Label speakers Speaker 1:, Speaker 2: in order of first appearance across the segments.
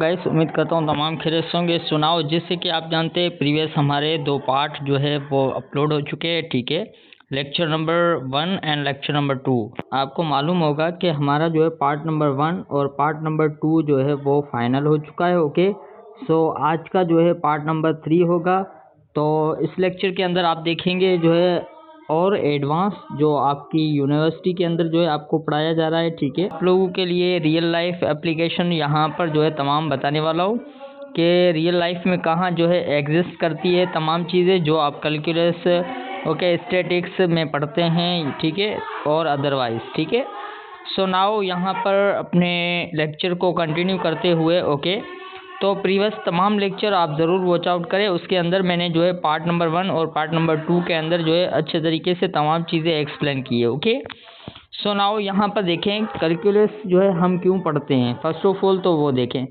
Speaker 1: Guys उम्मीद करता हूँ तमाम खैरियत से होंगे। सुनाओ, जैसे कि आप जानते हैं प्रीवियस हमारे 2 पार्ट जो है वो अपलोड हो चुके हैं, ठीक है। Lecture number 1 and lecture number 2। आपको मालूम होगा कि हमारा जो है पार्ट नंबर 1 और पार्ट नंबर 2 जो है वो फाइनल हो चुका है, ओके। सो आज का जो है पार्ट नंबर 3 होगा। तो इस लेक्चर के अंदर आप देखेंगे जो है और एडवांस जो आपकी यूनिवर्सिटी के अंदर जो है आपको पढ़ाया जा रहा है, ठीक है। आप लोगों के लिए रियल लाइफ एप्लीकेशन यहाँ पर जो है तमाम बताने वाला हूँ कि रियल लाइफ में कहाँ जो है एग्जिस्ट करती है तमाम चीज़ें जो आप कैलकुलस, ओके, स्टैटिक्स में पढ़ते हैं, ठीक है, और अदरवाइज, ठीक है। सो नाउ यहाँ पर अपने लेक्चर को कंटिन्यू करते हुए, ओके, तो प्रीवियस तमाम लेक्चर आप ज़रूर वॉच आउट करें। उसके अंदर मैंने जो है पार्ट नंबर 1 और पार्ट नंबर 2 के अंदर जो है अच्छे तरीके से तमाम चीज़ें एक्सप्लेन की है, ओके। सो नाउ यहाँ पर देखें कैलकुलस जो है हम क्यों पढ़ते हैं। फर्स्ट ऑफ ऑल तो वो देखें,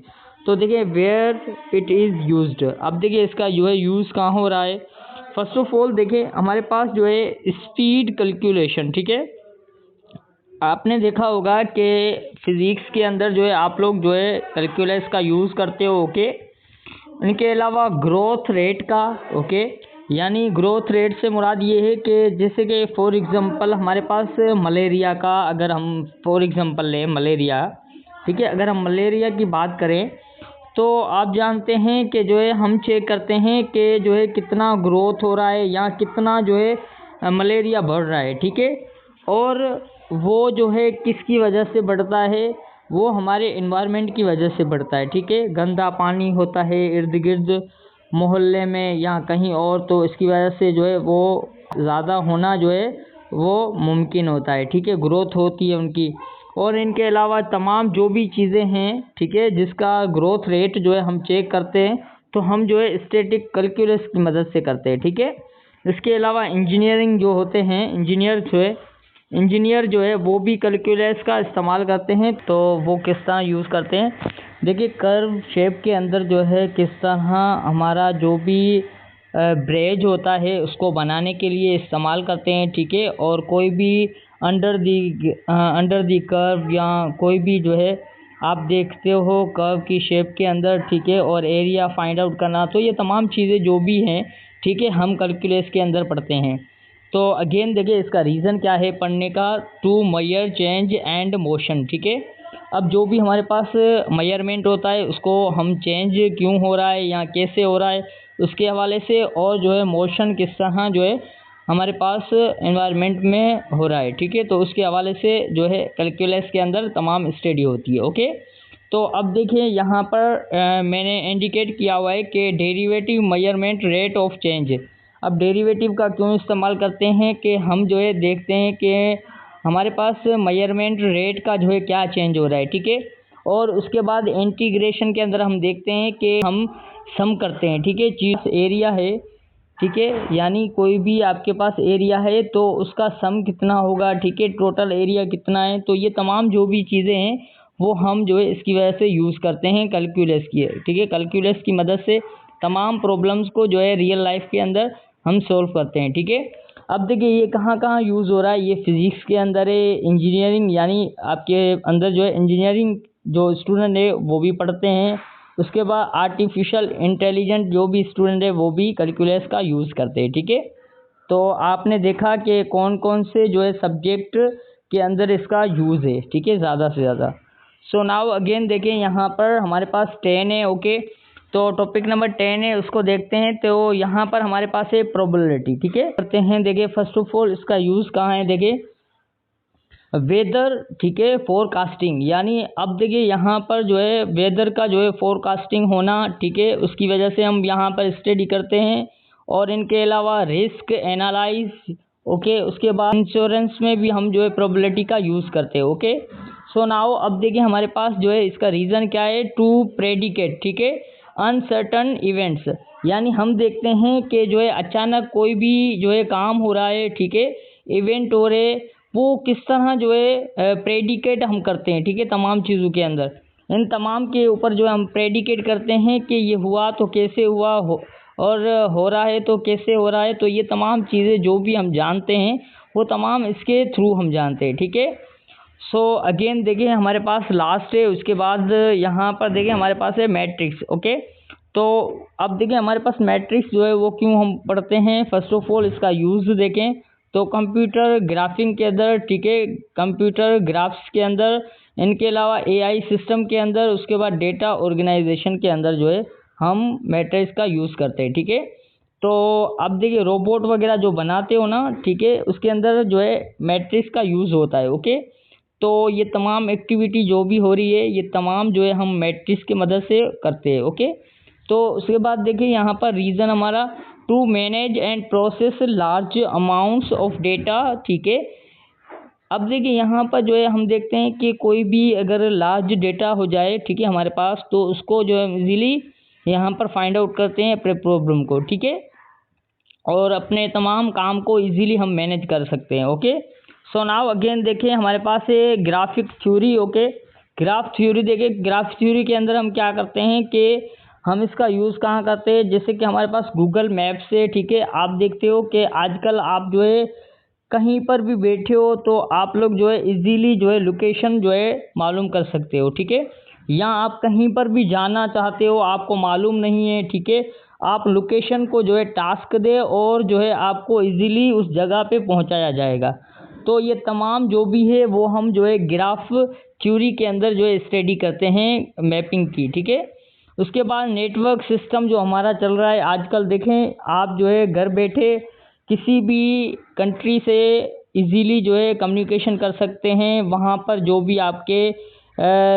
Speaker 1: तो देखिए वेयर इट इज़ यूज्ड। अब देखिए इसका जो है यूज़ कहाँ हो रहा है। फर्स्ट ऑफ ऑल देखिए हमारे पास जो है स्पीड कैलकुलेशन, ठीक है। आपने देखा होगा कि फिज़िक्स के अंदर जो है आप लोग जो है कैलकुलस का यूज़ करते हो, ओके। इनके अलावा ग्रोथ रेट का, ओके, यानी ग्रोथ रेट से मुराद ये है कि जैसे कि फॉर एग्ज़ाम्पल हमारे पास मलेरिया का, अगर हम फॉर एग्ज़ाम्पल लें मलेरिया, ठीक है, अगर हम मलेरिया की बात करें तो आप जानते हैं कि जो है हम चेक करते हैं कि जो है कितना ग्रोथ हो रहा है या कितना जो है मलेरिया बढ़ रहा है, ठीक है। और वो जो है किसकी वजह से बढ़ता है, वो हमारे इन्वायरमेंट की वजह से बढ़ता है, ठीक है। गंदा पानी होता है इर्द गिर्द मोहल्ले में या कहीं और, तो इसकी वजह से जो है वो ज़्यादा होना जो है वो मुमकिन होता है, ठीक है, ग्रोथ होती है उनकी। और इनके अलावा तमाम जो भी चीज़ें हैं, ठीक है, जिसका ग्रोथ रेट जो है हम चेक करते हैं तो हम जो है स्टैटिक कैलकुलस की मदद से करते हैं, ठीक है। इसके अलावा इंजीनियरिंग जो होते हैं, इंजीनियर जो है वो भी कैलकुलस का इस्तेमाल करते हैं। तो वो किस तरह यूज़ करते हैं, देखिए कर्व शेप के अंदर जो है किस तरह हमारा जो भी ब्रेज होता है उसको बनाने के लिए इस्तेमाल करते हैं, ठीक है। और कोई भी अंडर दी कर्व या कोई भी जो है आप देखते हो कर्व की शेप के अंदर, ठीक है, और एरिया फाइंड आउट करना, तो ये तमाम चीज़ें जो भी हैं, ठीक है, हम कैलकुलस के अंदर पढ़ते हैं। तो अगेन देखिए इसका रीज़न क्या है पढ़ने का, to measure change and motion, ठीक है। अब जो भी हमारे पास मेजरमेंट होता है उसको हम चेंज क्यों हो रहा है या कैसे हो रहा है उसके हवाले से, और जो है मोशन किस तरह जो है हमारे पास एनवायरनमेंट में हो रहा है, ठीक है, तो उसके हवाले से जो है कैलकुलस के अंदर तमाम स्टडी होती है, ओके। तो अब देखिए यहाँ पर मैंने इंडिकेट किया हुआ है कि derivative measurement rate of change. अब डेरिवेटिव का क्यों इस्तेमाल करते हैं कि हम जो है देखते हैं कि हमारे पास मेजरमेंट रेट का जो है क्या चेंज हो रहा है, ठीक है। और उसके बाद इंटीग्रेशन के अंदर हम देखते हैं कि हम सम करते हैं, ठीक है, चीज़ एरिया है, ठीक है, यानी कोई भी आपके पास एरिया है तो उसका सम कितना होगा, ठीक है, टोटल एरिया कितना है। तो ये तमाम जो भी चीज़ें हैं वो हम जो है इसकी वजह से यूज़ करते हैं कैलकुलस की, ठीक है। कैलकुलस की मदद से तमाम प्रॉब्लम्स को जो है रियल लाइफ के अंदर हम सॉल्व करते हैं, ठीक है। अब देखिए ये कहाँ कहाँ यूज़ हो रहा है, ये फिज़िक्स के अंदर है, इंजीनियरिंग यानी आपके अंदर जो है इंजीनियरिंग जो स्टूडेंट है वो भी पढ़ते हैं। उसके बाद आर्टिफिशियल इंटेलिजेंट जो भी स्टूडेंट है वो भी कैलकुलस का यूज़ करते हैं, ठीक है। तो आपने देखा कि कौन कौन से जो है सब्जेक्ट के अंदर इसका यूज़ है, ठीक है, ज़्यादा से ज़्यादा। सो नाउ अगेन देखें यहाँ पर हमारे पास 10 है, ओके। तो टॉपिक नंबर 10 है उसको देखते हैं। तो यहाँ पर हमारे पास है प्रोबेबिलिटी, ठीक है, करते हैं। देखिए फर्स्ट ऑफ ऑल इसका यूज़ कहाँ है, देखिए वेदर, ठीक है, फोरकास्टिंग, यानी अब देखिए यहाँ पर जो है वेदर का जो है फोरकास्टिंग होना, ठीक है, उसकी वजह से हम यहाँ पर स्टडी करते हैं। और इनके अलावा रिस्क एनालाइज, ओके, उसके बाद इंश्योरेंस में भी हम जो है प्रोबेबिलिटी का यूज़ करते हैं, ओके। सो नाउ अब देखिए हमारे पास जो है इसका रीज़न क्या है, टू प्रेडिकेट, ठीक है, अनसर्टन इवेंट्स, यानी हम देखते हैं कि जो है अचानक कोई भी जो है काम हो रहा है, ठीक है, इवेंट हो रहे, वो किस तरह जो है प्रेडिकेट हम करते हैं, ठीक है, तमाम चीज़ों के अंदर इन तमाम के ऊपर जो हम प्रेडिकेट करते हैं कि ये हुआ तो कैसे हुआ और हो रहा है तो कैसे हो रहा है। तो ये तमाम चीज़ें जो भी हम जानते हैं वो तमाम इसके थ्रू हम जानते हैं, ठीक है। सो अगेन देखिए हमारे पास लास्ट है, उसके बाद यहाँ पर देखिए हमारे पास है मैट्रिक्स। ओके, तो अब देखिए हमारे पास मैट्रिक्स जो है वो क्यों हम पढ़ते हैं, फर्स्ट ऑफ ऑल इसका यूज़ देखें तो कंप्यूटर ग्राफिंग के अंदर, ठीक है, कंप्यूटर ग्राफ्स के अंदर, इनके अलावा एआई सिस्टम के अंदर, उसके बाद डेटा ऑर्गेनाइजेशन के अंदर जो है हम मैट्रिक्स का यूज़ करते हैं। ठीक है, तो अब देखिए रोबोट वगैरह जो बनाते हो ना, ठीक है, उसके अंदर जो है मैट्रिक्स का यूज़ होता है। ओके, तो ये तमाम एक्टिविटी जो भी हो रही है ये तमाम जो है हम मैट्रिक्स की मदद से करते हैं। ओके, तो उसके बाद देखिए यहाँ पर रीज़न हमारा to manage and process large amounts of data. ठीक है, अब देखिए यहाँ पर जो है हम देखते हैं कि कोई भी अगर लार्ज डेटा हो जाए, ठीक है, हमारे पास, तो उसको जो है इजीली यहाँ पर फाइंड आउट करते हैं अपने प्रॉब्लम को। ठीक है, और अपने तमाम काम को इजीली हम मैनेज कर सकते हैं। ओके, सो नाउ अगेन देखिए हमारे पास है graphic theory. Okay, graph theory देखिए, ग्राफ थ्योरी के अंदर हम क्या करते हैं कि हम इसका यूज़ कहाँ करते हैं, जैसे कि हमारे पास गूगल मैप से, ठीक है, आप देखते हो कि आजकल आप जो है कहीं पर भी बैठे हो तो आप लोग जो है इजीली जो है लोकेशन जो है मालूम कर सकते हो। ठीक है, या आप कहीं पर भी जाना चाहते हो, आपको मालूम नहीं है, ठीक है, आप लोकेशन को जो है टास्क दे और जो है आपको इजीली उस जगह पे पहुंचाया जाएगा। तो ये तमाम जो भी है वो हम जो है ग्राफ थ्योरी के अंदर जो है स्टडी करते हैं मैपिंग की। ठीक है, उसके बाद नेटवर्क सिस्टम जो हमारा चल रहा है आजकल, देखें आप जो है घर बैठे किसी भी कंट्री से इजीली जो है कम्युनिकेशन कर सकते हैं, वहाँ पर जो भी आपके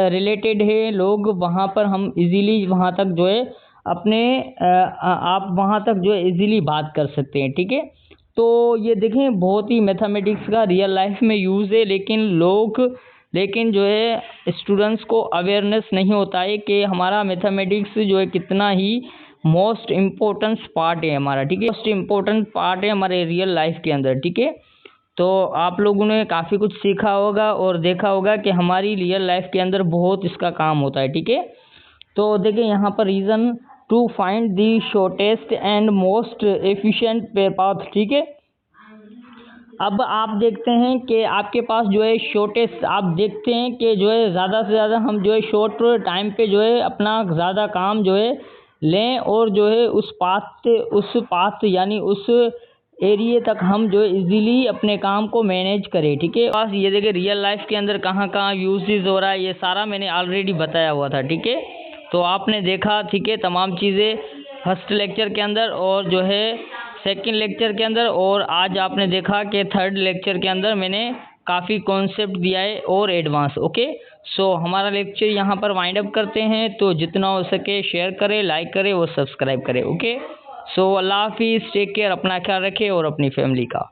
Speaker 1: रिलेटेड है लोग, वहाँ पर हम इजीली वहाँ तक जो है अपने आप वहाँ तक जो है इजीली बात कर सकते हैं। ठीक है, तो ये देखें बहुत ही मैथमेटिक्स का रियल लाइफ में यूज़ है, लेकिन जो है स्टूडेंट्स को अवेयरनेस नहीं होता है कि हमारा मैथमेटिक्स जो है कितना ही मोस्ट इम्पोर्टेंट पार्ट है हमारा। ठीक है, मोस्ट इम्पोर्टेंट पार्ट है हमारे रियल लाइफ के अंदर। ठीक है, तो आप लोगों ने काफ़ी कुछ सीखा होगा और देखा होगा कि हमारी रियल लाइफ के अंदर बहुत इसका काम होता है। ठीक है, तो देखिए यहाँ पर reason to find the shortest and most efficient path. ठीक है, अब आप देखते हैं कि आपके पास जो है शॉर्टेस्ट, आप देखते हैं कि जो है ज़्यादा से ज़्यादा हम जो है शॉर्ट टाइम पे जो है अपना ज़्यादा काम जो है लें और जो है उस पाथ यानी उस एरिए तक हम जो है इजीली अपने काम को मैनेज करें। ठीक है, बस ये देखिए रियल लाइफ के अंदर कहाँ कहाँ यूजेस हो रहा है ये सारा मैंने ऑलरेडी बताया हुआ था। ठीक है, तो आपने देखा, ठीक है, तमाम चीज़ें फर्स्ट लेक्चर के अंदर और जो है सेकंड लेक्चर के अंदर, और आज आपने देखा कि थर्ड लेक्चर के अंदर मैंने काफ़ी कॉन्सेप्ट दिया है और एडवांस। ओके, सो हमारा लेक्चर यहाँ पर वाइंड अप करते हैं, तो जितना हो सके शेयर करें, लाइक करें और सब्सक्राइब करें। ओके, सो अल्लाह हाफिज़, टेक केयर, अपना ख्याल रखें और अपनी फैमिली का।